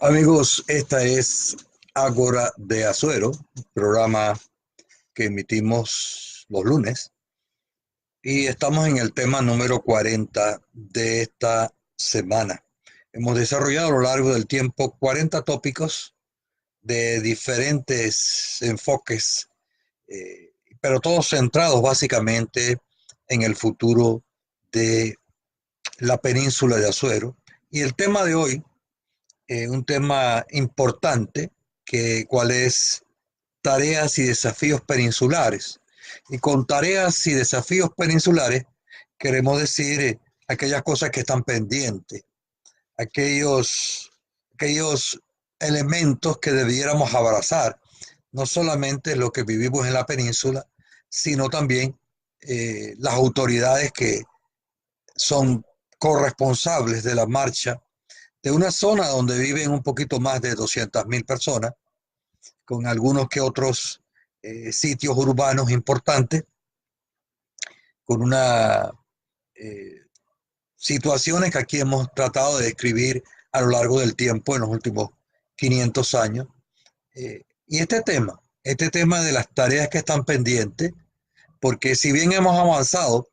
Amigos, esta es Ágora de Azuero, programa que emitimos los lunes, y estamos en el tema número 40 de esta semana. Hemos desarrollado a lo largo del tiempo 40 tópicos de diferentes enfoques, pero todos centrados básicamente en el futuro de la península de Azuero. Y el tema de hoy, un tema importante, cuál es tareas y desafíos peninsulares. Y con tareas y desafíos peninsulares queremos decir aquellas cosas que están pendientes, aquellos, aquellos elementos que debiéramos abrazar, no solamente lo que vivimos en la península, sino también las autoridades que son corresponsables de la marcha de una zona donde viven un poquito más de 200.000 personas, con algunos que otros sitios urbanos importantes, con una situaciones que aquí hemos tratado de describir a lo largo del tiempo en los últimos 500 años. Y este tema de las tareas que están pendientes, porque si bien hemos avanzado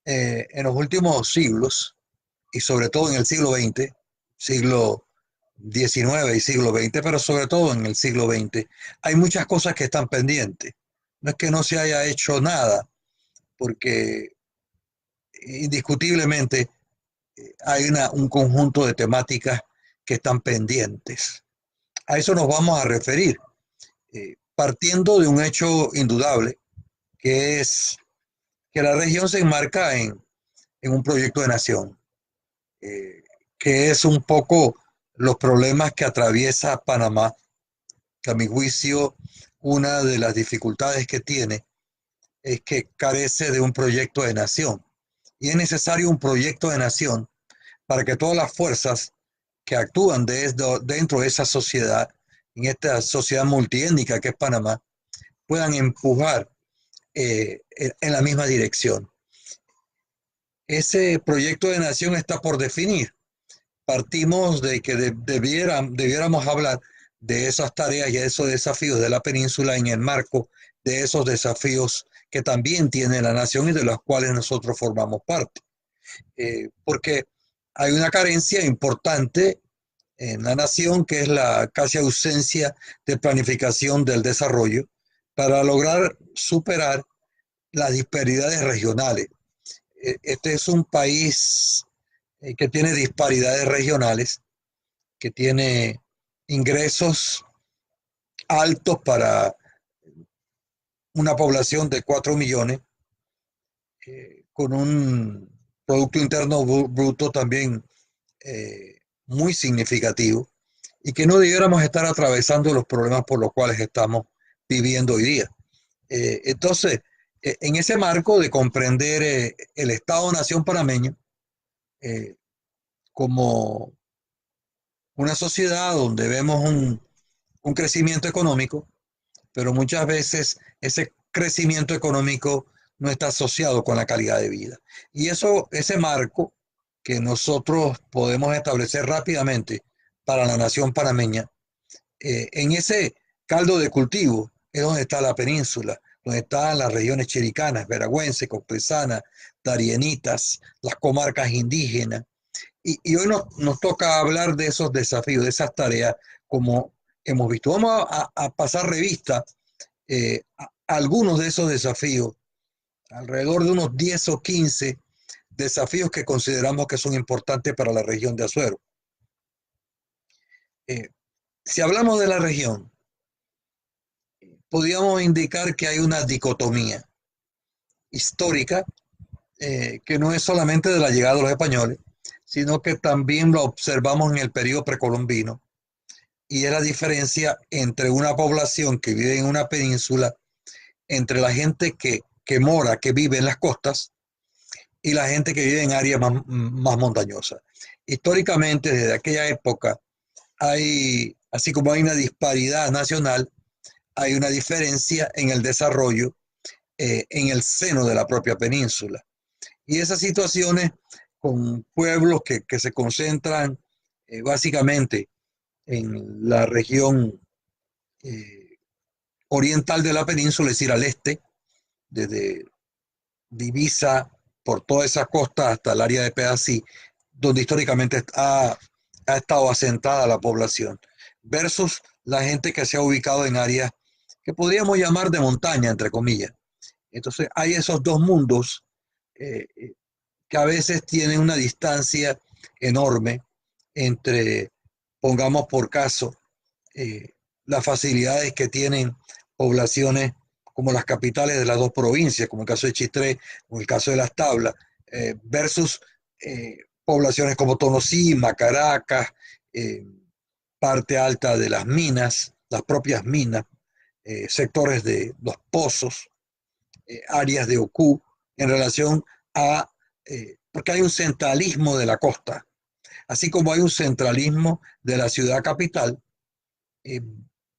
en los últimos siglos, y sobre todo en el siglo XX, siglo XIX y siglo XX, pero sobre todo en el siglo XX, hay muchas cosas que están pendientes. No es que no se haya hecho nada, porque indiscutiblemente hay un conjunto de temáticas que están pendientes. A eso nos vamos a referir, partiendo de un hecho indudable, que es que la región se enmarca en un proyecto de nación, eh, que es un poco los problemas que atraviesa Panamá, que a mi juicio una de las dificultades que tiene es que carece de un proyecto de nación. Y es necesario un proyecto de nación para que todas las fuerzas que actúan dentro de esa sociedad, en esta sociedad multiétnica que es Panamá, puedan empujar en la misma dirección. Ese proyecto de nación está por definir. Partimos de que debiéramos hablar de esas tareas y de esos desafíos de la península en el marco de esos desafíos que también tiene la nación y de los cuales nosotros formamos parte. Porque hay una carencia importante en la nación que es la casi ausencia de planificación del desarrollo para lograr superar las disparidades regionales. Este es un país que tiene disparidades regionales, que tiene ingresos altos para una población de 4 millones, con un Producto Interno Bruto también muy significativo, y que no debiéramos estar atravesando los problemas por los cuales estamos viviendo hoy día. Entonces, en ese marco de comprender el Estado-Nación panameño como una sociedad donde vemos un crecimiento económico, pero muchas veces ese crecimiento económico no está asociado con la calidad de vida. Y ese marco que nosotros podemos establecer rápidamente para la nación panameña, en ese caldo de cultivo es donde está la península, donde están las regiones chiricanas, veragüense, copesana, darienitas, las comarcas indígenas. Y hoy nos toca hablar de esos desafíos, de esas tareas, como hemos visto. Vamos a pasar revista algunos de esos desafíos, alrededor de unos 10 o 15 desafíos que consideramos que son importantes para la región de Azuero. Si hablamos de la región, podríamos indicar que hay una dicotomía histórica que no es solamente de la llegada de los españoles, sino que también lo observamos en el periodo precolombino, y es la diferencia entre una población que vive en una península, entre la gente que mora, que vive en las costas, y la gente que vive en áreas más montañosas. Históricamente, desde aquella época, así como hay una disparidad nacional, hay una diferencia en el desarrollo en el seno de la propia península. Y esas situaciones con pueblos que se concentran básicamente en la región oriental de la península, es decir, al este, desde divisa por toda esa costa hasta el área de Pedací, donde históricamente ha estado asentada la población, versus la gente que se ha ubicado en áreas que podríamos llamar de montaña, entre comillas. Entonces hay esos dos mundos eh, que a veces tienen una distancia enorme entre, pongamos por caso, las facilidades que tienen poblaciones como las capitales de las dos provincias, como el caso de Chitré o el caso de Las Tablas, versus poblaciones como Tonosí, Macaracas, parte alta de las minas, las propias minas, sectores de los pozos, áreas de Ocú, en relación a, porque hay un centralismo de la costa, así como hay un centralismo de la ciudad capital, eh,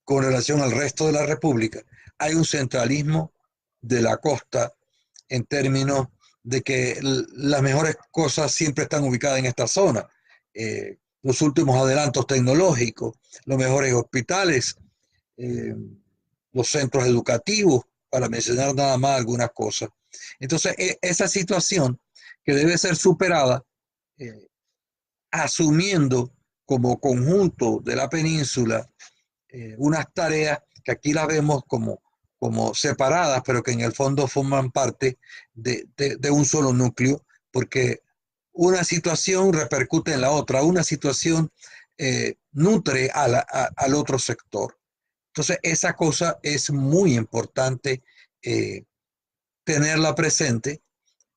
con relación al resto de la República, hay un centralismo de la costa en términos de que las mejores cosas siempre están ubicadas en esta zona. Los últimos adelantos tecnológicos, los mejores hospitales, eh, los centros educativos, para mencionar nada más algunas cosas. Entonces, esa situación que debe ser superada, eh, asumiendo como conjunto de la península unas tareas que aquí las vemos como separadas, pero que en el fondo forman parte de un solo núcleo, porque una situación repercute en la otra, una situación nutre al otro sector. Entonces, esa cosa es muy importante eh, tenerla presente,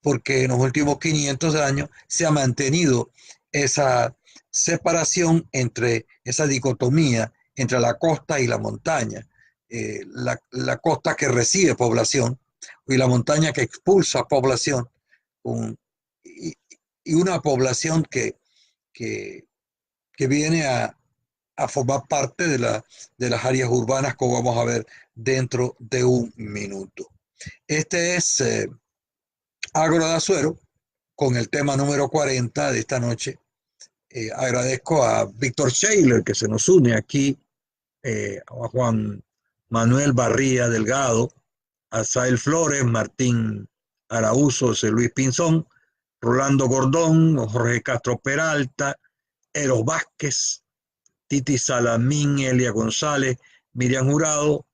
porque en los últimos 500 años se ha mantenido esa separación entre esa dicotomía entre la costa y la montaña. La costa que recibe población y la montaña que expulsa población, un, y, y, una población que viene a formar parte de las áreas urbanas, como vamos a ver dentro de un minuto. Este es Agro de Azuero, con el tema número 40 de esta noche. Agradezco a Víctor Scheyler, que se nos une aquí, a Juan Manuel Barría Delgado, a Sael Flores, Martín Araújo, José Luis Pinzón, Rolando Gordón, Jorge Castro Peralta, Eros Vázquez, Titi Salamín, Elia González, Miriam Jurado,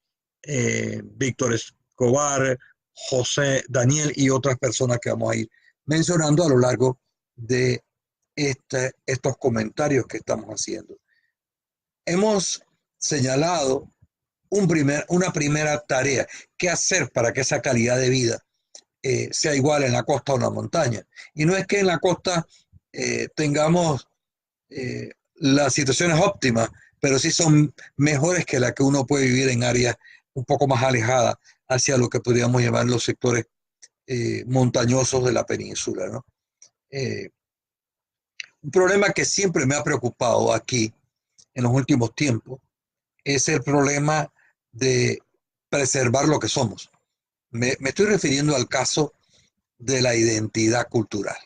Víctor Escobar, José Daniel y otras personas que vamos a ir mencionando a lo largo de estos comentarios que estamos haciendo. Hemos señalado una primera tarea: qué hacer para que esa calidad de vida sea igual en la costa o en la montaña. Y no es que en la costa tengamos las situaciones óptimas, pero sí son mejores que las que uno puede vivir en áreas un poco más alejadas hacia lo que podríamos llamar los sectores montañosos de la península, ¿no? Un problema que siempre me ha preocupado aquí en los últimos tiempos es el problema de preservar lo que somos. Me estoy refiriendo al caso de la identidad cultural.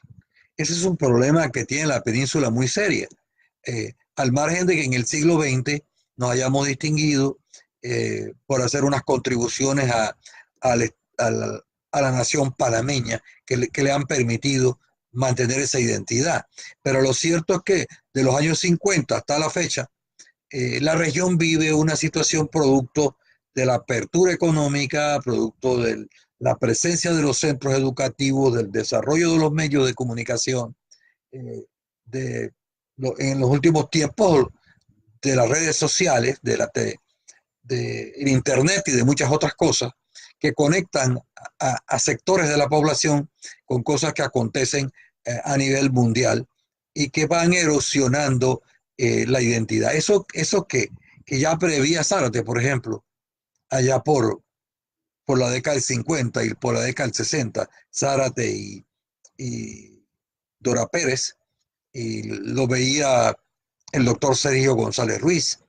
Ese es un problema que tiene la península muy seria. Al margen de que en el siglo XX nos hayamos distinguido por hacer unas contribuciones a la nación panameña que le han permitido mantener esa identidad. Pero lo cierto es que de los años 50 hasta la fecha, la región vive una situación producto de la apertura económica, producto de la presencia de los centros educativos, del desarrollo de los medios de comunicación, en los últimos tiempos de las redes sociales, de Internet y de muchas otras cosas que conectan a sectores de la población con cosas que acontecen a nivel mundial y que van erosionando la identidad. Eso que ya prevía Zárate, por ejemplo, allá por la década del 50 y por la década del 60, Zárate y Dora Pérez, y lo veía el doctor Sergio González Ruiz.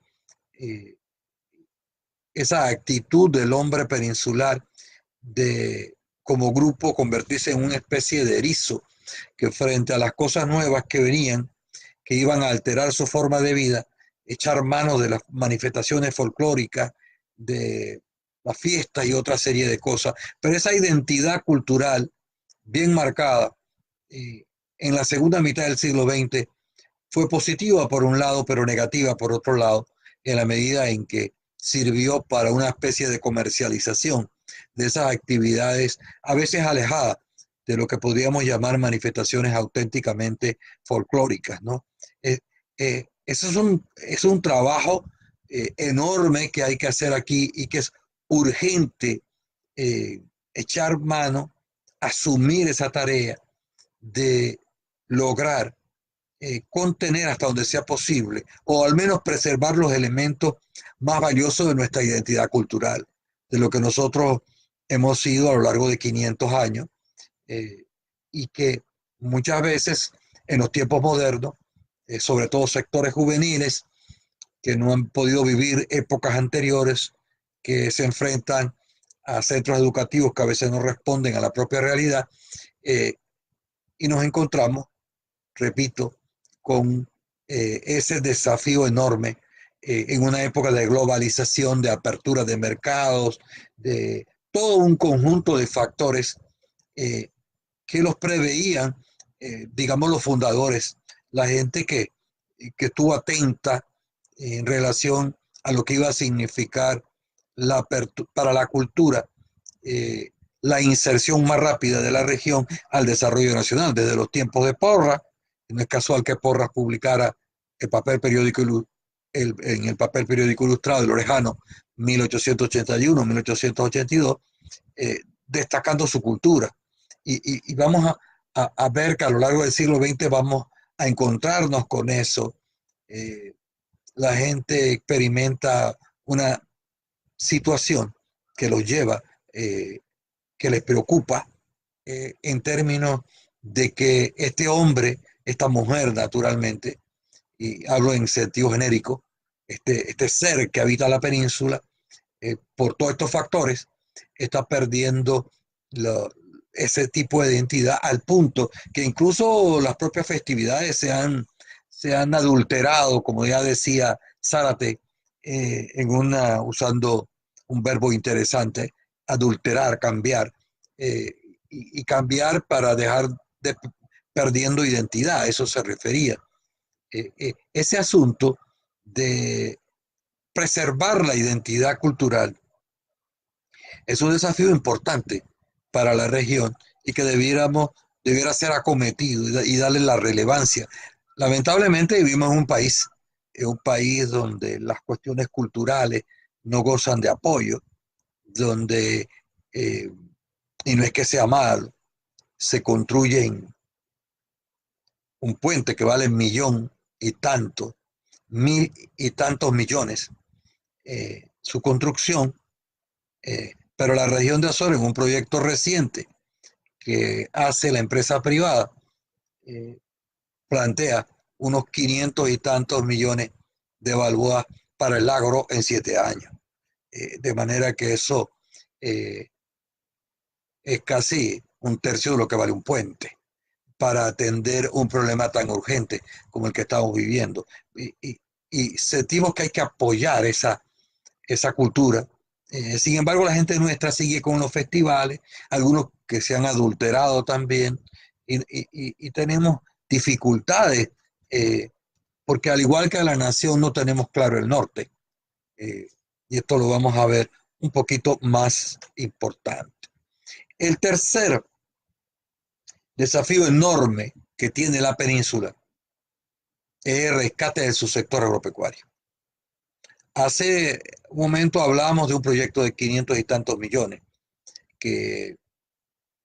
Esa actitud del hombre peninsular de como grupo convertirse en una especie de erizo que frente a las cosas nuevas que venían, que iban a alterar su forma de vida, echar mano de las manifestaciones folclóricas, de las fiestas y otra serie de cosas. Pero esa identidad cultural bien marcada en la segunda mitad del siglo XX fue positiva por un lado, pero negativa por otro lado, en la medida en que sirvió para una especie de comercialización de esas actividades, a veces alejadas de lo que podríamos llamar manifestaciones auténticamente folclóricas, ¿no? Eso es un trabajo enorme que hay que hacer aquí y que es urgente echar mano, asumir esa tarea de lograr contener hasta donde sea posible, o al menos preservar los elementos más valiosos de nuestra identidad cultural, de lo que nosotros hemos sido a lo largo de 500 años, y que muchas veces en los tiempos modernos, sobre todo sectores juveniles que no han podido vivir épocas anteriores, que se enfrentan a centros educativos que a veces no responden a la propia realidad, y nos encontramos, repito, con ese desafío enorme en una época de globalización, de apertura de mercados, de todo un conjunto de factores que los preveían, digamos, los fundadores, la gente que estuvo atenta en relación a lo que iba a significar para la cultura la inserción más rápida de la región al desarrollo nacional, desde los tiempos de Porras. No es casual que Porras publicara el papel periódico, en el papel periódico ilustrado de Lorejano 1881-1882, destacando su cultura. Y vamos a ver que a lo largo del siglo XX vamos a encontrarnos con eso. La gente experimenta una situación que los lleva, que les preocupa, en términos de que este hombre, esta mujer naturalmente, y hablo en sentido genérico, este ser que habita la península, por todos estos factores, está perdiendo ese tipo de identidad al punto que incluso las propias festividades se han adulterado, como ya decía Zárate, usando un verbo interesante, adulterar, cambiar, y cambiar para dejar de perdiendo identidad, a eso se refería. Ese asunto de preservar la identidad cultural es un desafío importante para la región y que debiera ser acometido y darle la relevancia. Lamentablemente vivimos en un país donde las cuestiones culturales no gozan de apoyo, donde, y no es que sea malo, se construyen un puente que vale millón y tanto, mil y tantos millones, su construcción, pero la región de Azores, en un proyecto reciente que hace la empresa privada, eh, plantea unos 500 y tantos millones de balboas para el agro en 7 años. De manera que eso es casi un tercio de lo que vale un puente para atender un problema tan urgente como el que estamos viviendo. Y sentimos que hay que apoyar esa cultura. Sin embargo, la gente nuestra sigue con los festivales, algunos que se han adulterado también, y tenemos dificultades, porque al igual que la nación no tenemos claro el norte, eh, y esto lo vamos a ver un poquito más importante. El tercer desafío enorme que tiene la península es el rescate de su sector agropecuario. Hace un momento hablamos de un proyecto de 500 y tantos millones que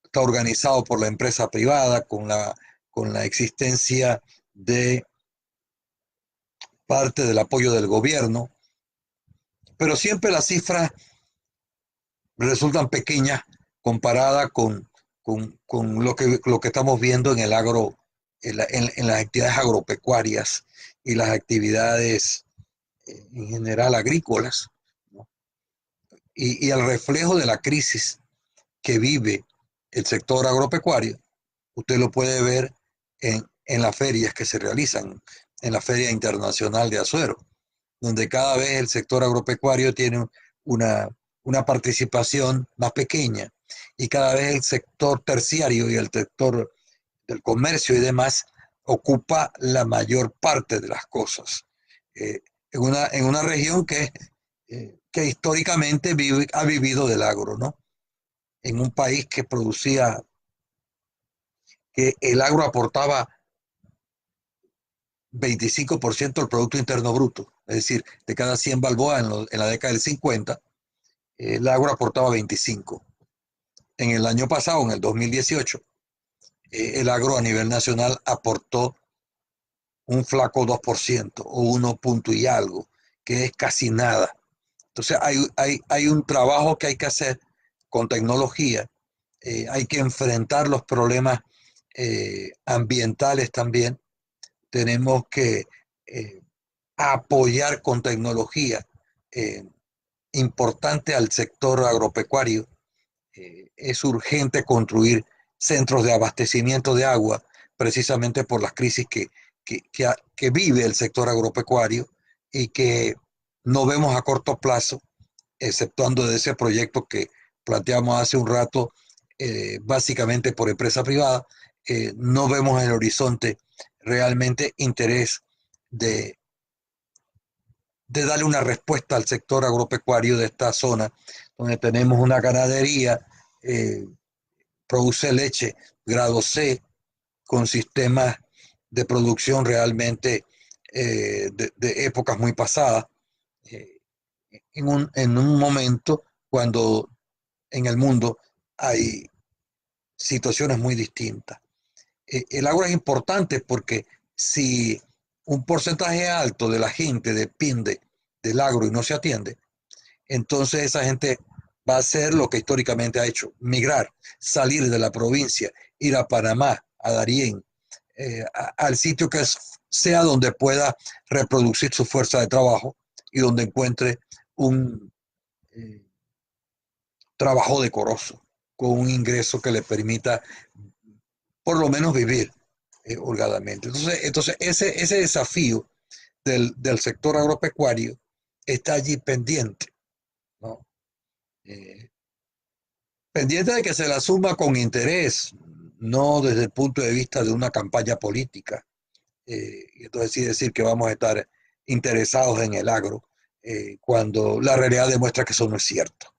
está organizado por la empresa privada con la existencia de parte del apoyo del gobierno, pero siempre las cifras resultan pequeñas comparada con lo que estamos viendo en el agro, en las actividades agropecuarias y las actividades en general agrícolas, ¿no? Y el reflejo de la crisis que vive el sector agropecuario, usted lo puede ver en las ferias que se realizan, en la Feria Internacional de Azuero. donde cada vez el sector agropecuario tiene una participación más pequeña y cada vez el sector terciario y el sector del comercio y demás ocupa la mayor parte de las cosas. En una región que históricamente ha vivido del agro, ¿no? En un país que producía, que el agro aportaba 25% del Producto Interno Bruto, es decir, de cada 100 balboas en la década del 50, el agro aportaba 25. En el año pasado, en el 2018, el agro a nivel nacional aportó un flaco 2% o 1 punto y algo, que es casi nada. Entonces hay un trabajo que hay que hacer con tecnología, hay que enfrentar los problemas ambientales también, tenemos que apoyar con tecnología eh, importante al sector agropecuario. Es urgente construir centros de abastecimiento de agua precisamente por las crisis que vive el sector agropecuario y que no vemos a corto plazo, exceptuando de ese proyecto que planteamos hace un rato, básicamente por empresa privada, no vemos en el horizonte realmente interés de, de darle una respuesta al sector agropecuario de esta zona, donde tenemos una ganadería, produce leche grado C, con sistemas de producción realmente de épocas muy pasadas, eh, en un momento cuando en el mundo hay situaciones muy distintas. El agro es importante porque si un porcentaje alto de la gente depende del agro y no se atiende, entonces esa gente va a hacer lo que históricamente ha hecho, migrar, salir de la provincia, ir a Panamá, a Darién, al sitio que sea donde pueda reproducir su fuerza de trabajo y donde encuentre un eh, trabajo decoroso, con un ingreso que le permita por lo menos vivir holgadamente. Entonces ese desafío del sector agropecuario está allí pendiente, ¿no? Eh, Pendiente de que se la asuma con interés, no desde el punto de vista de una campaña política. Y entonces sí decir que vamos a estar interesados en el agro, cuando la realidad demuestra que eso no es cierto.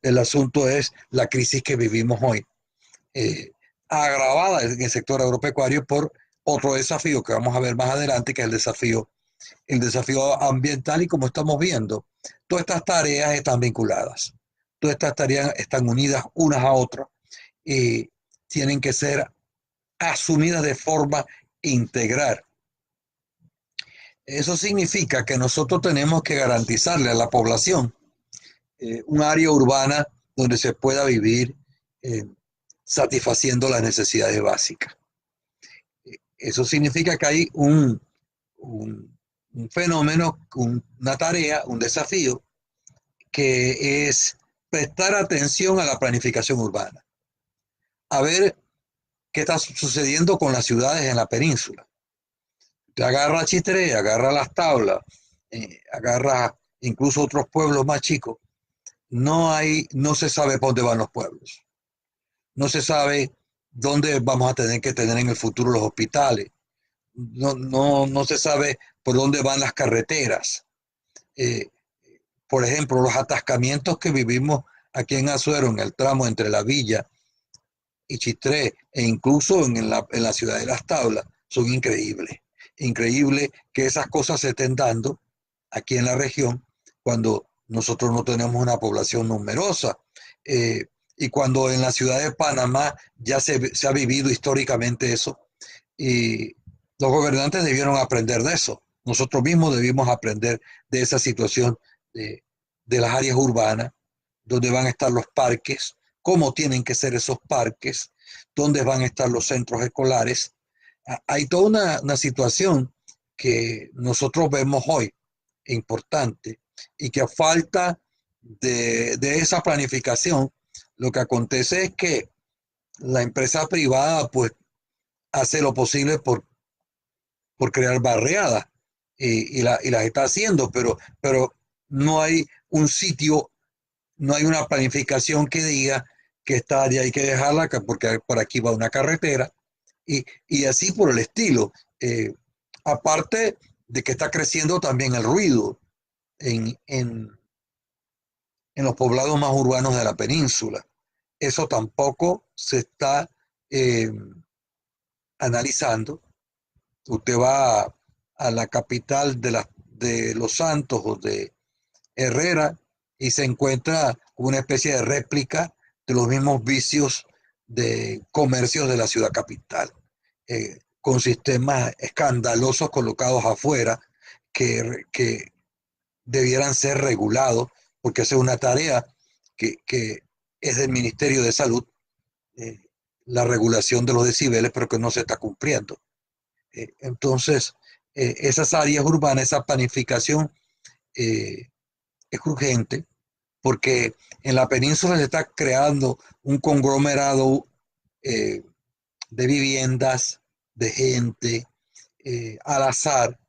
El asunto es la crisis que vivimos hoy, eh, agravada en el sector agropecuario por otro desafío que vamos a ver más adelante, que es el desafío ambiental. Y como estamos viendo, todas estas tareas están vinculadas, todas estas tareas están unidas unas a otras y tienen que ser asumidas de forma integral. Eso significa que nosotros tenemos que garantizarle a la población un área urbana donde se pueda vivir eh, satisfaciendo las necesidades básicas. Eso significa que hay un fenómeno, una tarea, un desafío, que es prestar atención a la planificación urbana, a ver qué está sucediendo con las ciudades en la península. Te agarra Chitré, agarra Las Tablas, agarra incluso otros pueblos más chicos. No se sabe por dónde van los pueblos. No se sabe dónde vamos a tener que tener en el futuro los hospitales. No se sabe por dónde van las carreteras. Eh, por ejemplo, los atascamientos que vivimos aquí en Azuero, en el tramo entre la villa y Chitré, e incluso en la ciudad de Las Tablas, son increíbles. Increíble que esas cosas se estén dando aquí en la región cuando nosotros no tenemos una población numerosa. Y cuando en la ciudad de Panamá ya se ha vivido históricamente eso, y los gobernantes debieron aprender de eso. Nosotros mismos debimos aprender de esa situación de las áreas urbanas, donde van a estar los parques, cómo tienen que ser esos parques, dónde van a estar los centros escolares. Hay toda una situación que nosotros vemos hoy importante y que a falta de esa planificación, lo que acontece es que la empresa privada pues hace lo posible por crear barriadas, y las está haciendo, pero no hay un sitio, no hay una planificación que diga que esta área hay que dejarla porque por aquí va una carretera y así por el estilo. Aparte de que está creciendo también el ruido en, en, en los poblados más urbanos de la península. Eso tampoco se está eh, analizando. Usted va a la capital de Los Santos o de Herrera y se encuentra una especie de réplica de los mismos vicios de comercios de la ciudad capital, con sistemas escandalosos colocados afuera que debieran ser regulados, porque esa es una tarea que es del Ministerio de Salud, eh, la regulación de los decibeles, pero que no se está cumpliendo. Entonces, esas áreas urbanas, esa planificación es urgente, porque en la península se está creando un conglomerado de viviendas, de gente, al azar,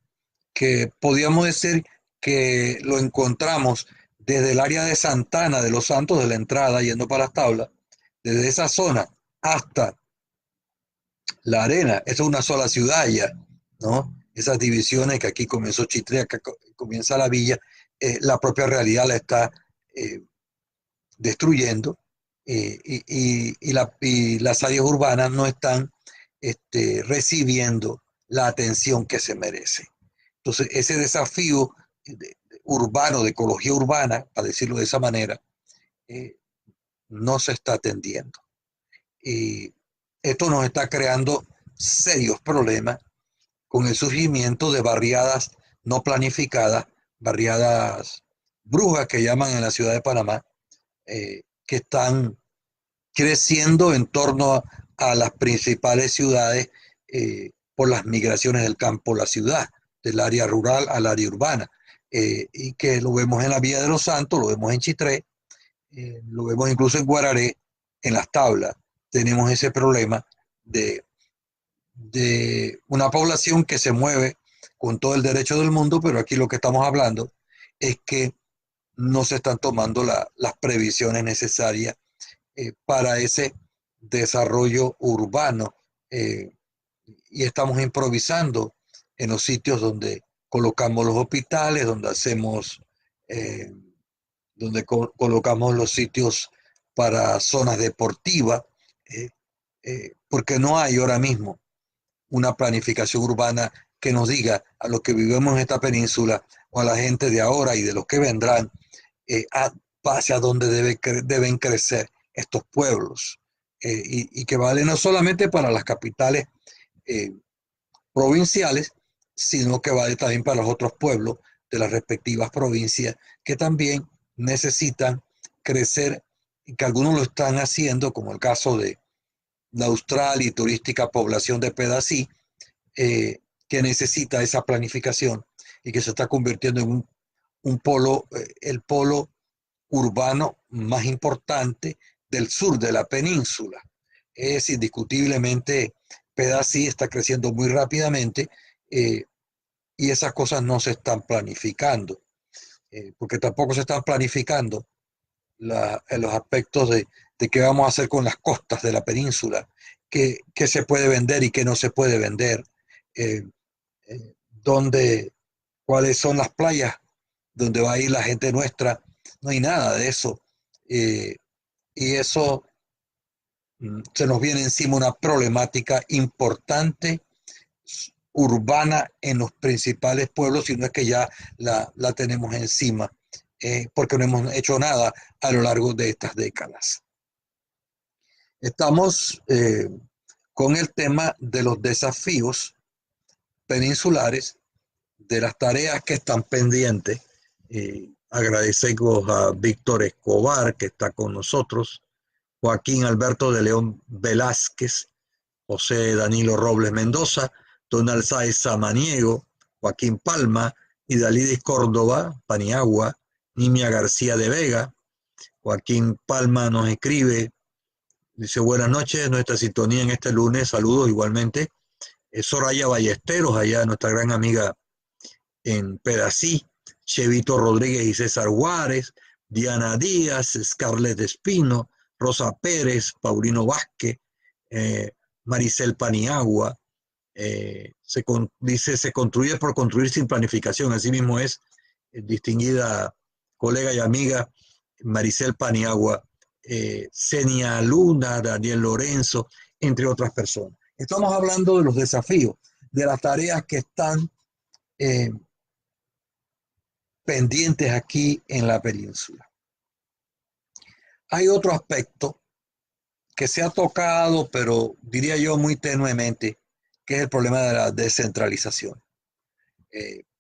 que podríamos decir que lo encontramos desde el área de Santana, de Los Santos, de la entrada, yendo para las tablas, desde esa zona hasta la arena. Esa es una sola ciudad ya, ¿no? Esas divisiones que aquí comenzó Chitré, acá comienza la villa, la propia realidad la está destruyendo, y las áreas urbanas no están recibiendo la atención que se merece. Entonces, ese desafío urbano, de ecología urbana, para decirlo de esa manera, eh, no se está atendiendo. Y esto nos está creando serios problemas con el surgimiento de barriadas no planificadas, barriadas brujas que llaman en la ciudad de Panamá, que están creciendo en torno a las principales ciudades por las migraciones del campo a la ciudad, del área rural al área urbana, y que lo vemos en la Villa de los Santos, lo vemos en Chitré, lo vemos incluso en Guararé, en las tablas. Tenemos ese problema de, de una población que se mueve con todo el derecho del mundo, pero aquí lo que estamos hablando es que no se están tomando las previsiones necesarias para ese desarrollo urbano, y estamos improvisando en los sitios donde colocamos los hospitales, donde hacemos, eh, donde colocamos los sitios para zonas deportivas, eh, porque no hay ahora mismo una planificación urbana que nos diga a los que vivimos en esta península o a la gente de ahora y de los que vendrán, hacia dónde deben crecer estos pueblos, y que vale no solamente para las capitales eh, provinciales, sino que vale también para los otros pueblos de las respectivas provincias que también necesitan crecer y que algunos lo están haciendo, como el caso de la austral y turística población de Pedací, que necesita esa planificación y que se está convirtiendo en un polo, el polo urbano más importante del sur de la península. Es indiscutiblemente, Pedací está creciendo muy rápidamente, eh, y esas cosas no se están planificando, porque tampoco se están planificando en los aspectos de qué vamos a hacer con las costas de la península, qué se puede vender y qué no se puede vender, eh, dónde, cuáles son las playas donde va a ir la gente nuestra. No hay nada de eso. Eh, y eso se nos viene encima una problemática importante urbana en los principales pueblos, si no es que ya la tenemos encima, porque no hemos hecho nada a lo largo de estas décadas. Estamos con el tema de los desafíos peninsulares, de las tareas que están pendientes. Agradecemos a Víctor Escobar, que está con nosotros, Joaquín Alberto de León Velázquez, José Danilo Robles Mendoza, Donald Sáez Samaniego, Joaquín Palma, Idalidis Córdoba, Paniagua, Nimia García de Vega. Joaquín Palma nos escribe, dice: buenas noches, nuestra sintonía en este lunes, saludos igualmente. Soraya Ballesteros, allá nuestra gran amiga en Pedací, Chevito Rodríguez y César Juárez, Diana Díaz, Scarlett Espino, Rosa Pérez, Paulino Vázquez, Maricel Paniagua. Dice, se construye por construir sin planificación. Así mismo es, distinguida colega y amiga Maricel Paniagua, Senia Luna, Daniel Lorenzo, entre otras personas. Estamos hablando de los desafíos, de las tareas que están pendientes aquí en la península. Hay otro aspecto que se ha tocado, pero diría yo muy tenuemente, que es el problema de la descentralización.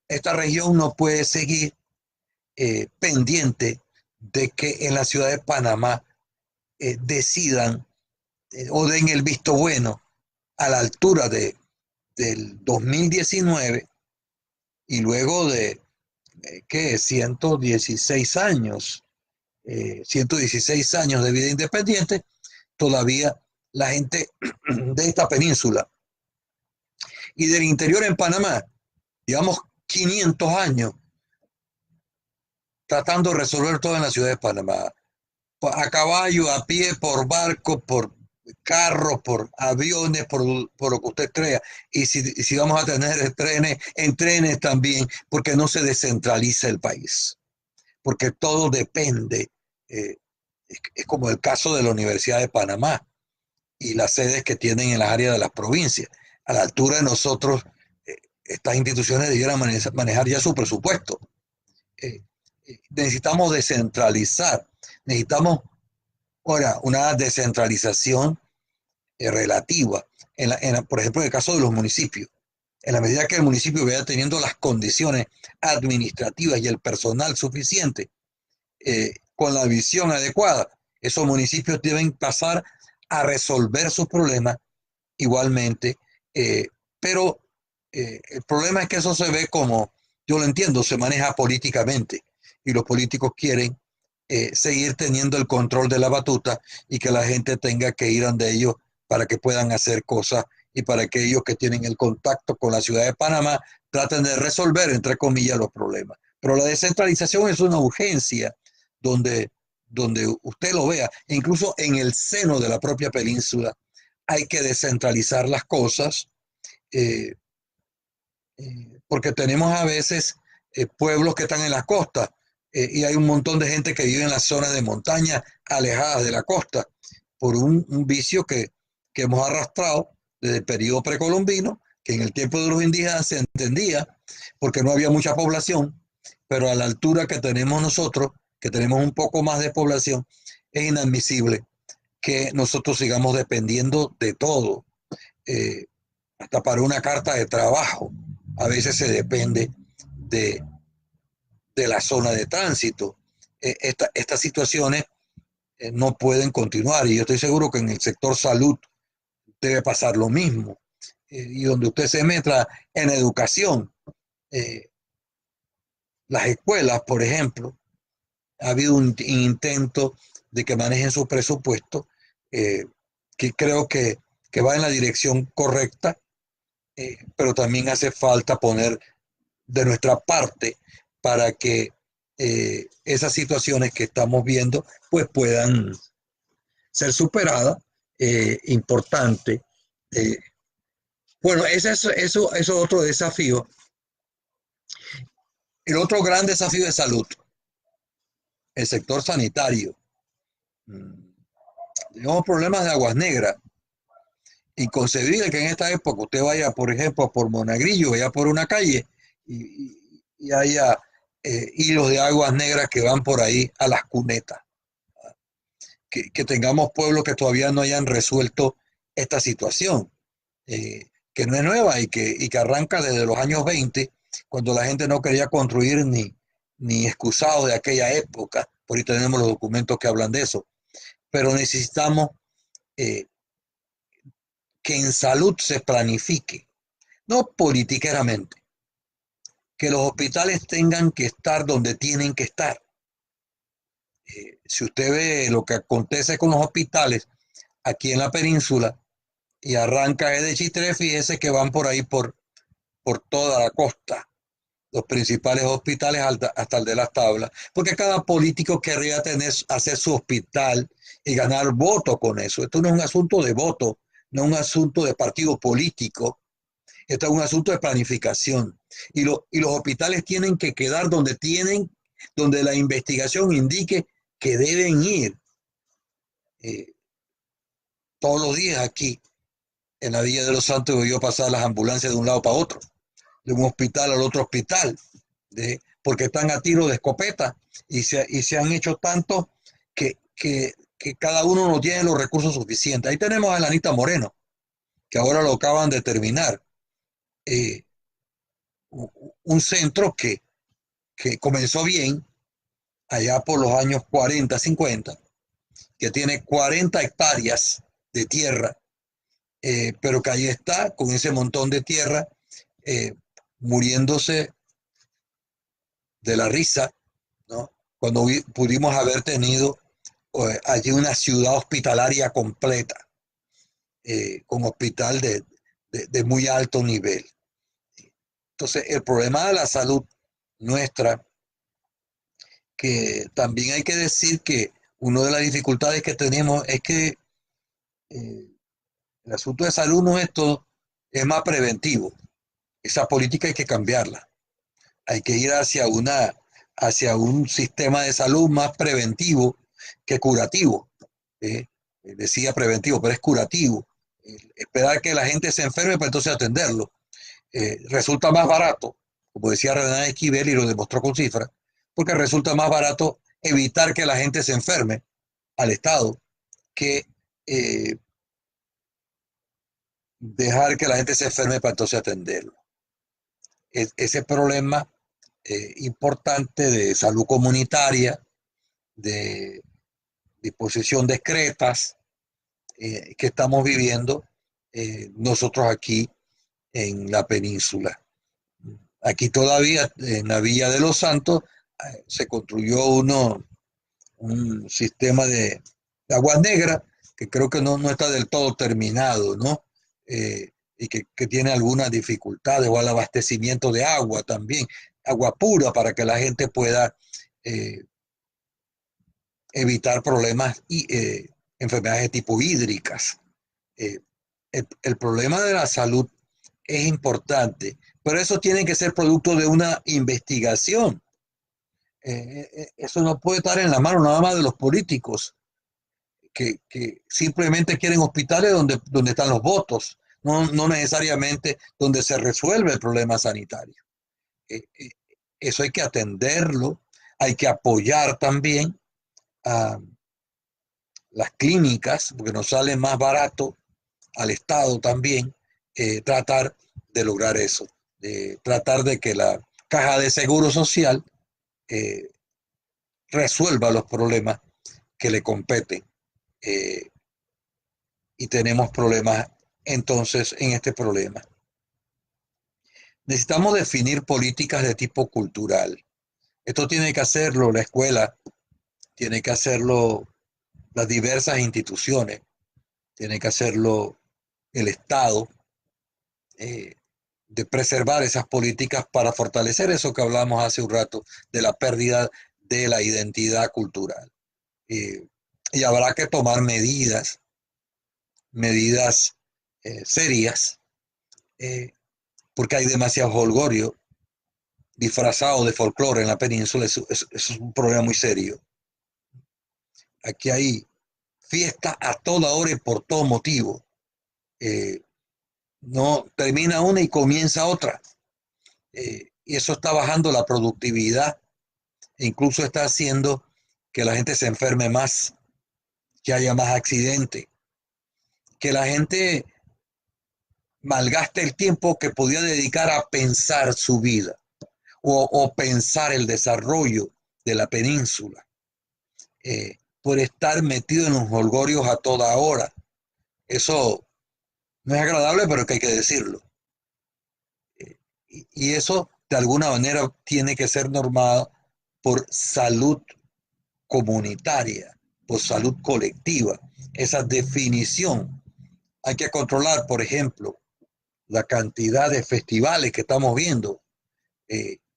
Esta región no puede seguir pendiente de que en la ciudad de Panamá decidan o den el visto bueno a la altura del 2019 y luego de 116 años, 116 años de vida independiente, todavía la gente de esta península y del interior en Panamá, digamos 500 años, tratando de resolver todo en la ciudad de Panamá, a caballo, a pie, por barco, por carros, por aviones, por lo que usted crea. Y si vamos a tener trenes, en trenes también, porque no se descentraliza el país, porque todo depende. Es como el caso de la Universidad de Panamá y las sedes que tienen en las áreas de las provincias. A la altura de nosotros, estas instituciones debieran manejar ya su presupuesto. Necesitamos descentralizar, necesitamos ahora una descentralización relativa, por ejemplo, en el caso de los municipios. En la medida que el municipio vaya teniendo las condiciones administrativas y el personal suficiente, con la visión adecuada, esos municipios deben pasar a resolver sus problemas igualmente, pero el problema es que eso se ve como, yo lo entiendo, se maneja políticamente y los políticos quieren seguir teniendo el control de la batuta y que la gente tenga que ir ante ellos para que puedan hacer cosas y para que ellos que tienen el contacto con la ciudad de Panamá traten de resolver, entre comillas, los problemas. Pero la descentralización es una urgencia donde usted lo vea, incluso en el seno de la propia península hay que descentralizar las cosas, porque tenemos a veces pueblos que están en las costas, y hay un montón de gente que vive en las zonas de montaña alejadas de la costa por un vicio que hemos arrastrado desde el periodo precolombino, que en el tiempo de los indígenas se entendía porque no había mucha población, pero a la altura que tenemos nosotros, que tenemos un poco más de población, es inadmisible que nosotros sigamos dependiendo de todo, hasta para una carta de trabajo. A veces se depende de la zona de tránsito. Estas situaciones no pueden continuar y yo estoy seguro que en el sector salud debe pasar lo mismo. Y donde usted se meta en educación, las escuelas, por ejemplo, ha habido un intento de que manejen su presupuesto, que creo que va en la dirección correcta, pero también hace falta poner de nuestra parte para que esas situaciones que estamos viendo pues puedan ser superadas. Importante. Bueno, eso es otro desafío. El otro gran desafío de salud, el sector sanitario. Tenemos problemas de aguas negras. Inconcebible que en esta época usted vaya, por ejemplo, por Monagrillo, vaya por una calle y haya hilos de aguas negras que van por ahí a las cunetas. Que tengamos pueblos que todavía no hayan resuelto esta situación, que no es nueva y que arranca desde los años 20, cuando la gente no quería construir ni excusados de aquella época. Por ahí tenemos los documentos que hablan de eso. Pero necesitamos que en salud se planifique, no politiqueramente, que los hospitales tengan que estar donde tienen que estar. Si usted ve lo que acontece con los hospitales aquí en la península y arranca de Chitré, fíjese que van por ahí por toda la costa. los principales hospitales hasta el de Las Tablas, porque cada político querría hacer su hospital y ganar votos con eso. Esto no es un asunto de voto, no es un asunto de partido político, esto es un asunto de planificación. Y los hospitales tienen que quedar donde la investigación indique que deben ir. Todos los días aquí, en la Villa de los Santos, veo pasar las ambulancias de un lado para otro, de un hospital al otro hospital, porque están a tiro de escopeta y se han hecho tanto que cada uno no tiene los recursos suficientes. Ahí tenemos a Elanita Moreno, que ahora lo acaban de terminar. Un centro que comenzó bien allá por los años 40, 50, que tiene 40 hectáreas de tierra, pero que ahí está con ese montón de tierra, muriéndose de la risa, ¿no? Cuando pudimos haber tenido allí una ciudad hospitalaria completa, con hospital de muy alto nivel. Entonces, el problema de la salud nuestra, que también hay que decir que una de las dificultades que tenemos es que el asunto de salud nuestro es más preventivo. Esa política hay que cambiarla. Hay que ir hacia un sistema de salud más preventivo que curativo. Decía preventivo, pero es curativo. Esperar que la gente se enferme para entonces atenderlo. Resulta más barato, como decía Renan Esquivel y lo demostró con cifras, porque resulta más barato evitar que la gente se enferme al Estado que dejar que la gente se enferme para entonces atenderlo. Ese problema importante de salud comunitaria, de disposición de excretas que estamos viviendo nosotros aquí en la península. Aquí todavía, en la Villa de los Santos, se construyó un sistema de aguas negras que creo que no está del todo terminado, ¿no? Y que tiene algunas dificultades, o al abastecimiento de agua también, agua pura para que la gente pueda evitar problemas y enfermedades de tipo hídricas. El problema de la salud es importante, pero eso tiene que ser producto de una investigación. Eso no puede estar en la mano nada más de los políticos que simplemente quieren hospitales donde están los votos, no necesariamente donde se resuelve el problema sanitario. Eso hay que atenderlo, hay que apoyar también a las clínicas, porque nos sale más barato al Estado también tratar de lograr eso, de tratar de que la caja de seguro social resuelva los problemas que le competen. Y tenemos problemas entonces en este problema. Necesitamos definir políticas de tipo cultural. Esto tiene que hacerlo la escuela, tiene que hacerlo las diversas instituciones, tiene que hacerlo el Estado, de preservar esas políticas para fortalecer eso que hablamos hace un rato, de la pérdida de la identidad cultural. Y habrá que tomar medidas serias, porque hay demasiado jolgorio disfrazado de folclore en la península. Eso es un problema muy serio. Aquí hay fiesta a toda hora y por todo motivo. No termina una y comienza otra. Y eso está bajando la productividad e incluso está haciendo que la gente se enferme más, que haya más accidentes, que la gente malgaste el tiempo que podía dedicar a pensar su vida o pensar el desarrollo de la península, por estar metido en los holgorios a toda hora. Eso no es agradable, pero que hay que decirlo. Y eso de alguna manera tiene que ser normado por salud comunitaria, por salud colectiva. Esa definición. Hay que controlar, por ejemplo, la cantidad de festivales que estamos viendo.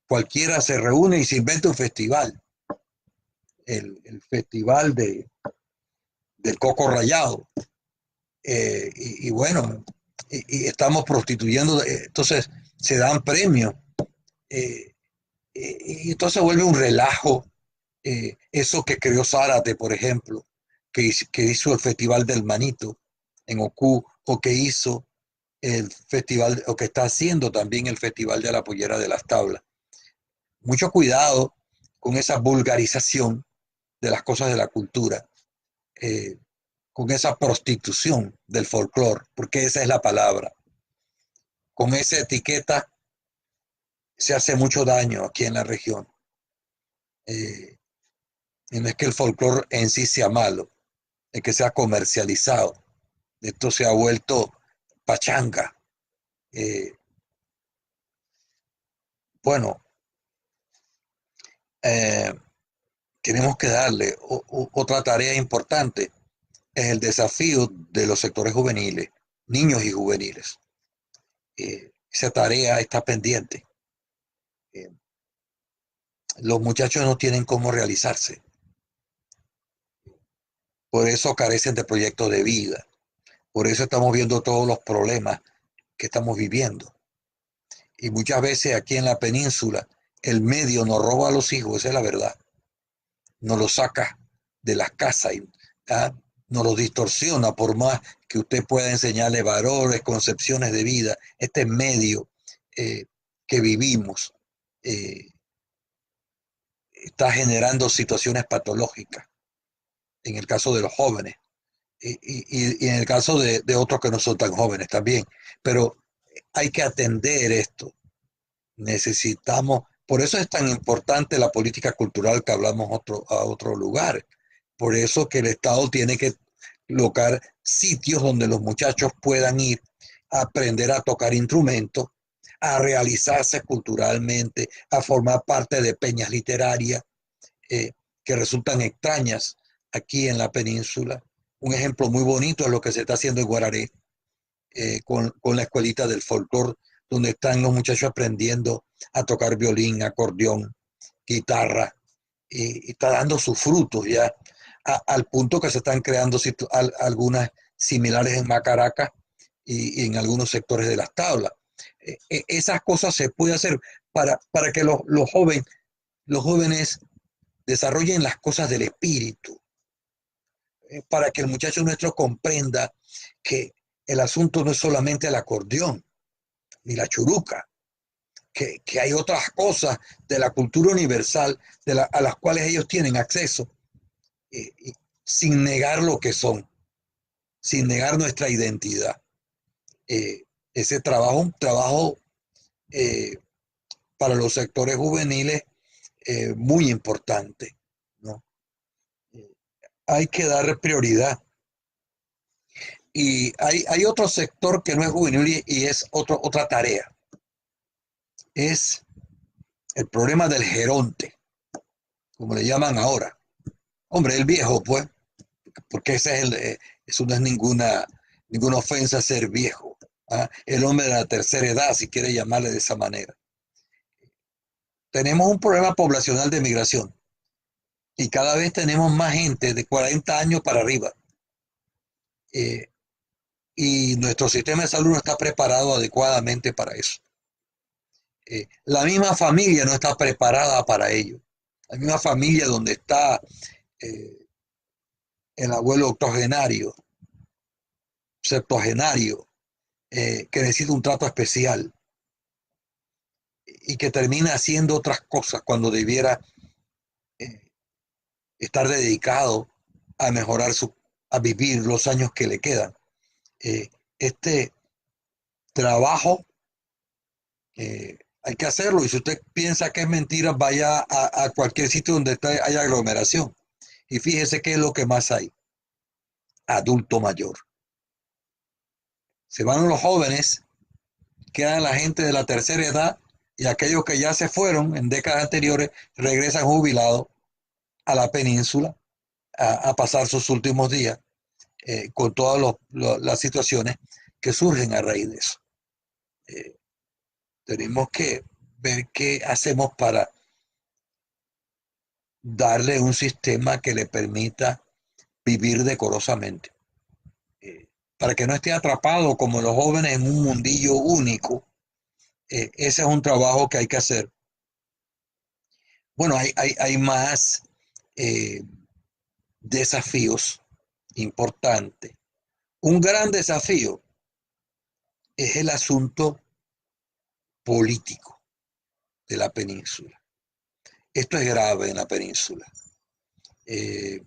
cualquiera se reúne y se inventa un festival, el festival del coco rallado. Y bueno, y estamos prostituyendo, entonces se dan premios, eh, y entonces vuelve un relajo. Eso que creó Zárate, por ejemplo, que hizo el Festival del Manito en Ocú, o que hizo el festival, o que está haciendo también el Festival de la Pollera de las Tablas. Mucho cuidado con esa vulgarización de las cosas de la cultura, eh, con esa prostitución del folclore, porque esa es la palabra. Con esa etiqueta se hace mucho daño aquí en la región. Eh, y no es que el folclore en sí sea malo, es que sea comercializado. Esto se ha vuelto pachanga. Eh, bueno, eh, tenemos que darle otra tarea importante, es el desafío de los sectores juveniles, niños y juveniles. Esa tarea está pendiente. Eh, los muchachos no tienen cómo realizarse, por eso carecen de proyectos de vida, por eso estamos viendo todos los problemas que estamos viviendo. Y muchas veces aquí en la península el medio nos roba a los hijos, esa es la verdad. Nos los saca de las casas y nos los distorsiona, por más que usted pueda enseñarle valores, concepciones de vida. Este medio que vivimos está generando situaciones patológicas en el caso de los jóvenes y en el caso de otros que no son tan jóvenes también. Pero hay que atender esto. Necesitamos, por eso es tan importante la política cultural que hablamos a otro lugar. Por eso que el Estado tiene que locar sitios donde los muchachos puedan ir a aprender a tocar instrumentos, a realizarse culturalmente, a formar parte de peñas literarias que resultan extrañas aquí en la península. Un ejemplo muy bonito es lo que se está haciendo en Guararé, con la escuelita del folclore, donde están los muchachos aprendiendo a tocar violín, acordeón, guitarra, y está dando sus frutos ya, al punto que se están creando algunas similares en Macaracas y en algunos sectores de las tablas. Esas cosas se puede hacer para que los jóvenes desarrollen las cosas del espíritu, para que el muchacho nuestro comprenda que el asunto no es solamente el acordeón ni la churuca, que hay otras cosas de la cultura universal a las cuales ellos tienen acceso, eh, sin negar lo que son, sin negar nuestra identidad. Ese trabajo, un trabajo eh, para los sectores juveniles muy importante, ¿no? Hay que dar prioridad. Y hay otro sector que no es juvenil y es otra tarea. Es el problema del geronte, como le llaman ahora. Hombre, el viejo, pues, porque eso no es ninguna ofensa ser viejo. El hombre de la tercera edad, si quiere llamarle de esa manera. Tenemos un problema poblacional de migración y cada vez tenemos más gente de 40 años para arriba. Eh, y nuestro sistema de salud no está preparado adecuadamente para eso. La misma familia no está preparada para ello. La misma familia donde está eh, el abuelo octogenario, septuagenario, que necesita un trato especial y que termina haciendo otras cosas cuando debiera eh, estar dedicado a mejorar a vivir los años que le quedan. Este trabajo hay que hacerlo, y si usted piensa que es mentira, vaya a cualquier sitio donde haya aglomeración y fíjese qué es lo que más hay: adulto mayor. Se van los jóvenes, quedan la gente de la tercera edad, y aquellos que ya se fueron en décadas anteriores regresan jubilados a la península a pasar sus últimos días, con todas las situaciones que surgen a raíz de eso. Tenemos que ver qué hacemos para darle un sistema que le permita vivir decorosamente, para que no esté atrapado como los jóvenes en un mundillo único. Ese es un trabajo que hay que hacer. Bueno, hay más eh, desafíos importantes. Un gran desafío es el asunto político de la península. Esto es grave en la península. Eh,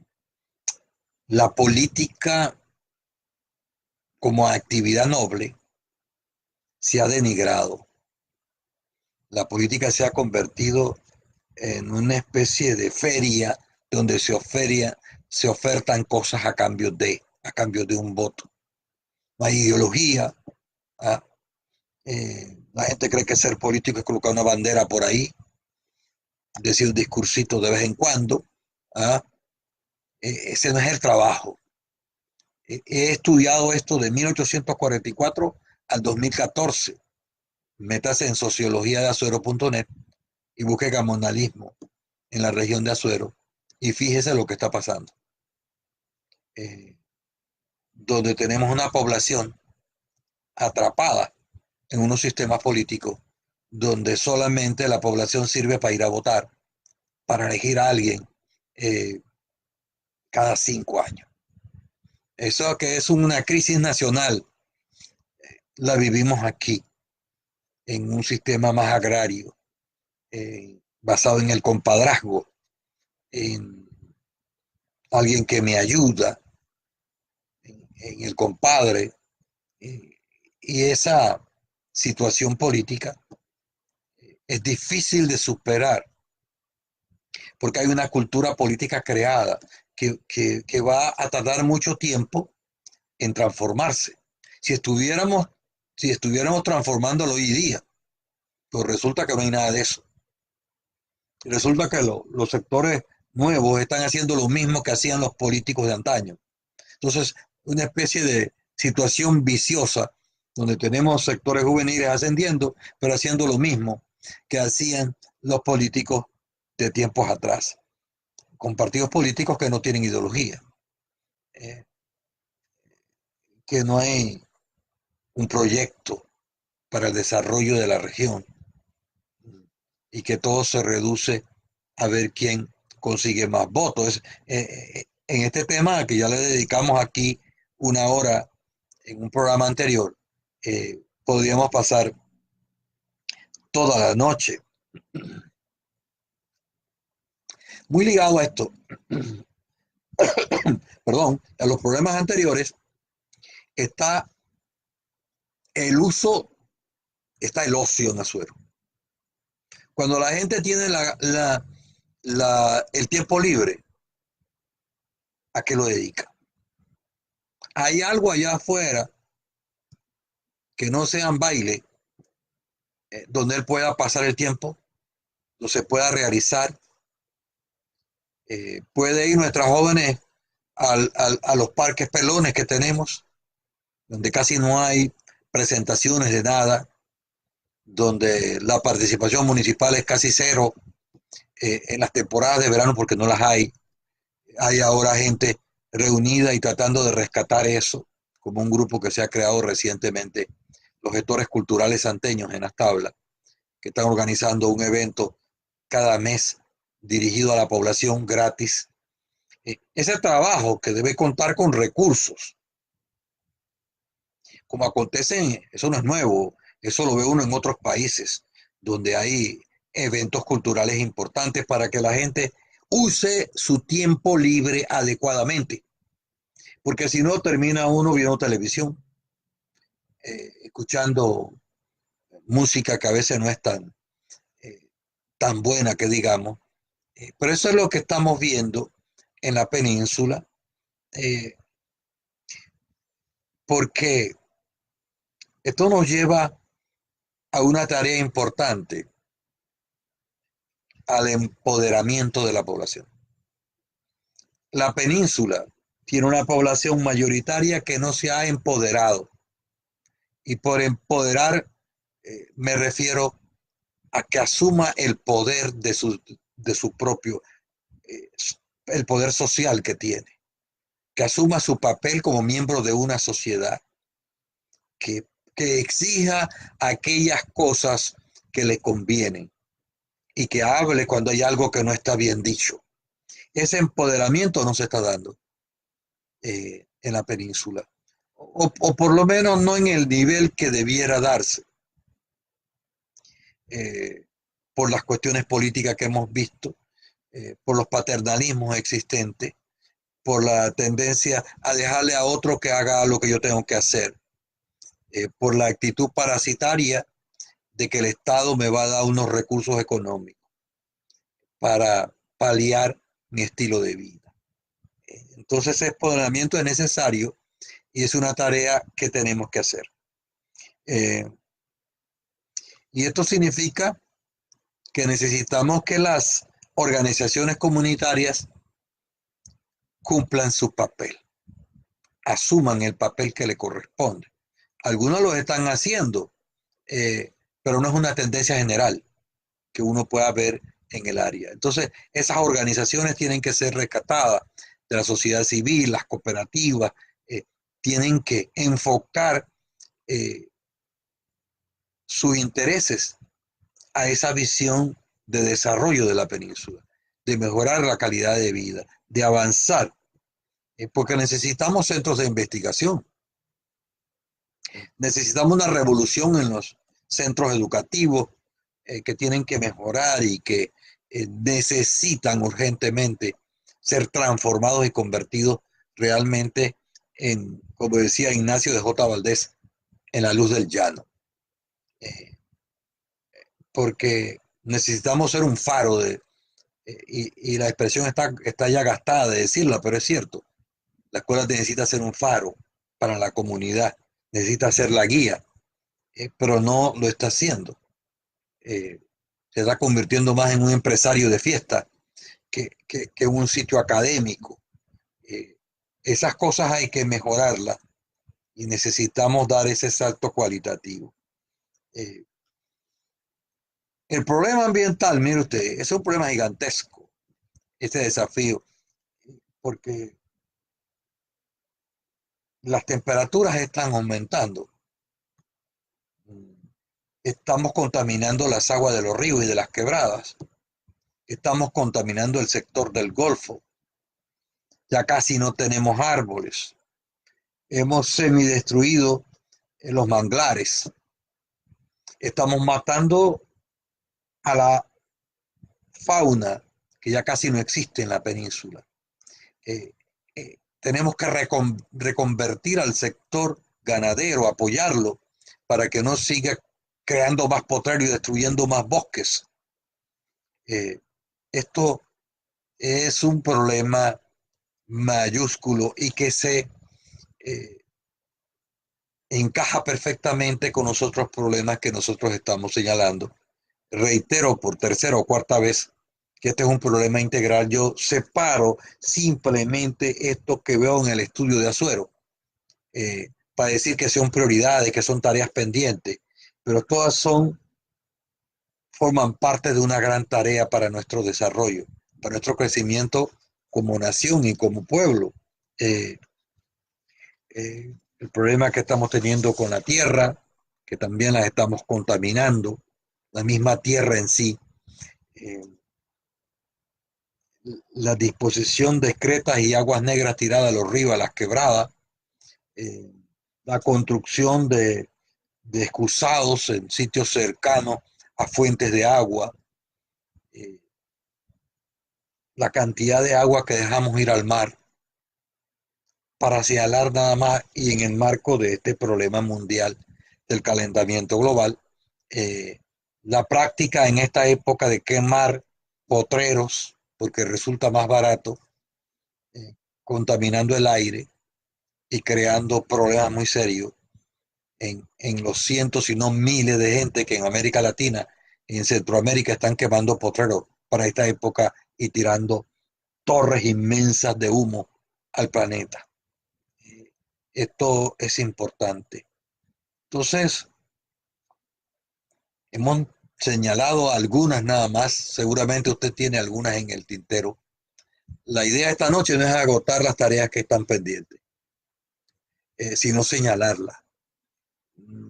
la política como actividad noble se ha denigrado. La política se ha convertido en una especie de feria donde se ofertan cosas a cambio de un voto. No hay ideología. ¿Ah? La gente cree que ser político es colocar una bandera por ahí, decir un discursito de vez en cuando. ¿Ah? Ese no es el trabajo. He estudiado esto de 1844 al 2014. Métase en sociología de azuero.net y busque gamonalismo en la región de Azuero y fíjese lo que está pasando. Donde tenemos una población atrapada en unos sistemas políticos donde solamente la población sirve para ir a votar, para elegir a alguien cada 5 años. Eso que es una crisis nacional, la vivimos aquí, en un sistema más agrario, basado en el compadrazgo, en alguien que me ayuda, en el compadre, y esa situación política es difícil de superar porque hay una cultura política creada que va a tardar mucho tiempo en transformarse. Si estuviéramos, si estuviéramos transformándolo hoy día, pues resulta que no hay nada de eso. Resulta que los sectores nuevos están haciendo lo mismo que hacían los políticos de antaño. Entonces, una especie de situación viciosa donde tenemos sectores juveniles ascendiendo, pero haciendo lo mismo que hacían los políticos de tiempos atrás, con partidos políticos que no tienen ideología, eh, que no hay un proyecto para el desarrollo de la región y que todo se reduce a ver quién consigue más votos. En este tema que ya le dedicamos aquí una hora en un programa anterior, podríamos pasar toda la noche. Muy ligado a esto, perdón, a los problemas anteriores, está el uso, está el ocio en Azuero. Cuando la gente tiene el tiempo libre, ¿a qué lo dedica? Hay algo allá afuera que no sean baile, donde él pueda pasar el tiempo, donde se pueda realizar. Puede ir nuestras jóvenes a los parques pelones que tenemos, donde casi no hay presentaciones de nada, donde la participación municipal es casi cero en las temporadas de verano porque no las hay. Hay ahora gente reunida y tratando de rescatar eso, como un grupo que se ha creado recientemente, los gestores culturales santeños en las tablas, que están organizando un evento cada mes dirigido a la población gratis. Ese trabajo que debe contar con recursos, como acontece, eso no es nuevo, eso lo ve uno en otros países, donde hay eventos culturales importantes para que la gente use su tiempo libre adecuadamente, porque si no termina uno viendo televisión, escuchando música que a veces no es tan buena que digamos, pero eso es lo que estamos viendo en la península, porque esto nos lleva a una tarea importante, al empoderamiento de la población. La península tiene una población mayoritaria que no se ha empoderado. Y por empoderar me refiero a que asuma el poder de su propio, eh, el poder social que tiene, que asuma su papel como miembro de una sociedad, que, que exija aquellas cosas que le convienen y que hable cuando hay algo que no está bien dicho. Ese empoderamiento no se está dando en la península, o por lo menos no en el nivel que debiera darse, eh, por las cuestiones políticas que hemos visto, por los paternalismos existentes, por la tendencia a dejarle a otro que haga lo que yo tengo que hacer, por la actitud parasitaria de que el Estado me va a dar unos recursos económicos para paliar mi estilo de vida. Entonces ese empoderamiento es necesario y es una tarea que tenemos que hacer. Y esto significa que necesitamos que las organizaciones comunitarias cumplan su papel, asuman el papel que le corresponde. Algunos lo están haciendo, pero no es una tendencia general que uno pueda ver en el área. Entonces, esas organizaciones tienen que ser rescatadas de la sociedad civil, las cooperativas, tienen que enfocar sus intereses a esa visión de desarrollo de la península, de mejorar la calidad de vida, de avanzar, porque necesitamos centros de investigación, necesitamos una revolución en los centros educativos que tienen que mejorar y que necesitan urgentemente ser transformados y convertidos realmente en, como decía Ignacio de J. Valdés, en la luz del llano. Porque necesitamos ser un faro y la expresión está ya gastada de decirla, pero es cierto. La escuela necesita ser un faro para la comunidad, necesita ser la guía, pero no lo está haciendo. Se está convirtiendo más en un empresario de fiesta que un sitio académico. Eh, Esas cosas hay que mejorarlas y necesitamos dar ese salto cualitativo. Eh, el problema ambiental, mire usted, es un problema gigantesco, este desafío, porque las temperaturas están aumentando. Estamos contaminando las aguas de los ríos y de las quebradas. Estamos contaminando el sector del Golfo. Ya casi no tenemos árboles. Hemos semidestruido los manglares. Estamos matando a la fauna que ya casi no existe en la península. Tenemos que reconvertir al sector ganadero, apoyarlo para que no siga creando más potreros y destruyendo más bosques. Esto es un problema mayúsculo y que se eh, encaja perfectamente con los otros problemas que nosotros estamos señalando. Reitero por tercera o cuarta vez que este es un problema integral. Yo separo simplemente esto que veo en el estudio de Azuero para decir que son prioridades, que son tareas pendientes, pero todas forman parte de una gran tarea para nuestro desarrollo, para nuestro crecimiento como nación y como pueblo. Eh, el problema que estamos teniendo con la tierra, que también la estamos contaminando, la misma tierra en sí, eh, la disposición de excretas y aguas negras tiradas a los ríos, a las quebradas, eh, la construcción de excusados en sitios cercanos a fuentes de agua, eh, la cantidad de agua que dejamos ir al mar, para señalar nada más y en el marco de este problema mundial del calentamiento global, eh, la práctica en esta época de quemar potreros, porque resulta más barato, contaminando el aire y creando problemas muy serios en los cientos, si no miles de gente que en América Latina y en Centroamérica están quemando potreros para esta época y tirando torres inmensas de humo al planeta. Esto es importante. Entonces, hemos señalado algunas nada más, seguramente usted tiene algunas en el tintero. La idea esta noche no es agotar las tareas que están pendientes, sino señalarlas,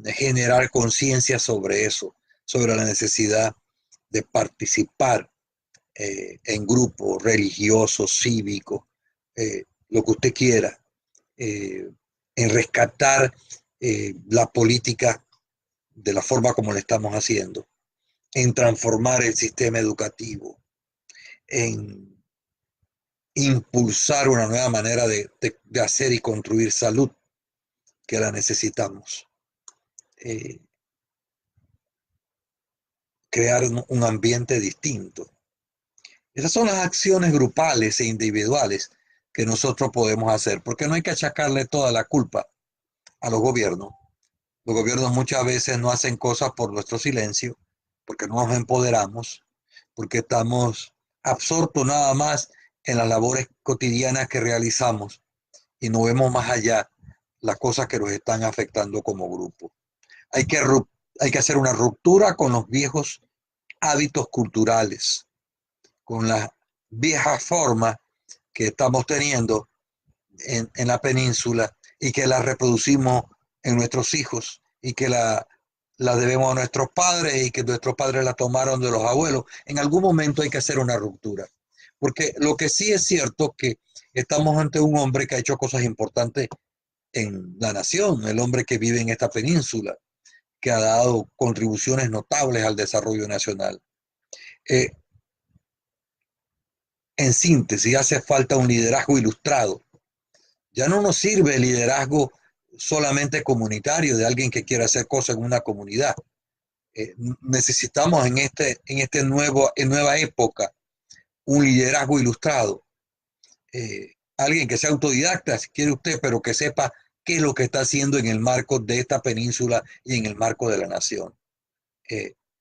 generar conciencia sobre eso, sobre la necesidad de participar en grupos religiosos, cívicos, lo que usted quiera, en rescatar la política de la forma como le estamos haciendo, en transformar el sistema educativo, en impulsar una nueva manera de hacer y construir salud, que la necesitamos. Crear un ambiente distinto. Esas son las acciones grupales e individuales que nosotros podemos hacer, porque no hay que achacarle toda la culpa a los gobiernos. Los gobiernos muchas veces no hacen cosas por nuestro silencio, porque no nos empoderamos, porque estamos absortos nada más en las labores cotidianas que realizamos y no vemos más allá las cosas que nos están afectando como grupo. Hay que hacer una ruptura con los viejos hábitos culturales, con las viejas formas que estamos teniendo en la península y que las reproducimos en nuestros hijos y que la debemos a nuestros padres y que nuestros padres la tomaron de los abuelos. En algún momento hay que hacer una ruptura. Porque lo que sí es cierto que estamos ante un hombre que ha hecho cosas importantes en la nación, el hombre que vive en esta península, que ha dado contribuciones notables al desarrollo nacional. En síntesis, hace falta un liderazgo ilustrado. Ya no nos sirve el liderazgo solamente comunitario de alguien que quiera hacer cosas en una comunidad. Necesitamos en nueva época un liderazgo ilustrado. Alguien que sea autodidacta, si quiere usted, pero que sepa qué es lo que está haciendo en el marco de esta península y en el marco de la nación.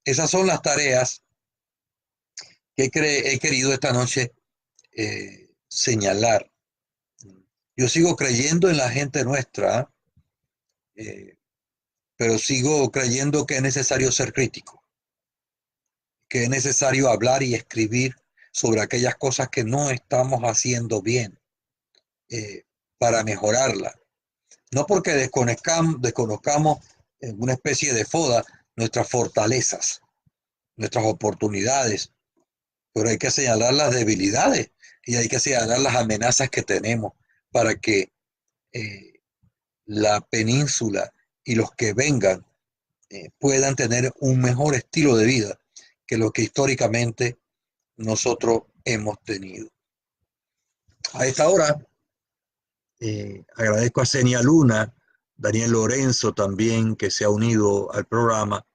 Esas son las tareas que he querido esta noche señalar. Yo sigo creyendo en la gente nuestra, pero sigo creyendo que es necesario ser crítico, que es necesario hablar y escribir sobre aquellas cosas que no estamos haciendo bien para mejorarla. No porque desconozcamos en una especie de foda nuestras fortalezas, nuestras oportunidades, pero hay que señalar las debilidades y hay que señalar las amenazas que tenemos para que la península y los que vengan puedan tener un mejor estilo de vida que lo que históricamente nosotros hemos tenido. A esta hora agradezco a Senia Luna, Daniel Lorenzo también, que se ha unido al programa,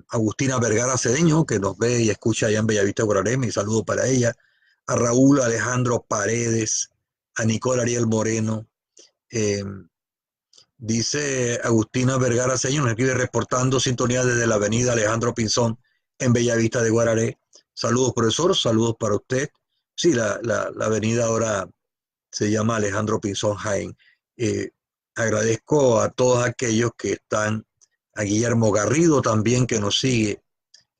Agustina Vergara Cedeño, que nos ve y escucha allá en Bellavista, Guararé, mi saludo para ella, a Raúl Alejandro Paredes, a Nicole Ariel Moreno. Dice Agustina Vergara Cedeño, nos escribe reportando sintonía desde la avenida Alejandro Pinzón en Bellavista de Guararé. Saludos, profesor, saludos para usted. Sí, la avenida ahora se llama Alejandro Pinzón Jaén. Agradezco a todos aquellos que están, a Guillermo Garrido también que nos sigue.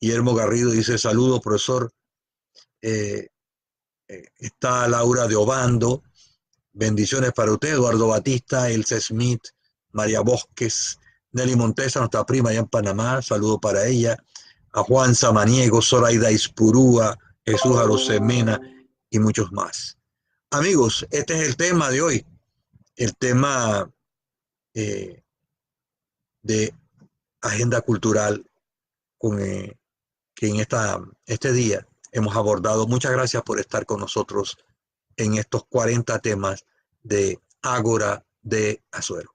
Guillermo Garrido dice saludos, profesor. Está Laura de Obando, bendiciones para usted. Eduardo Batista, Elsa Smith, María Bosques, Nelly Montesa, nuestra prima allá en Panamá, saludo para ella. A Juan Samaniego, Zoraida Ispurúa, Jesús Arosemena y muchos más. Amigos, este es el tema de hoy, el tema de agenda cultural que en este día hemos abordado. Muchas gracias por estar con nosotros en estos 40 temas de Ágora de Azuero.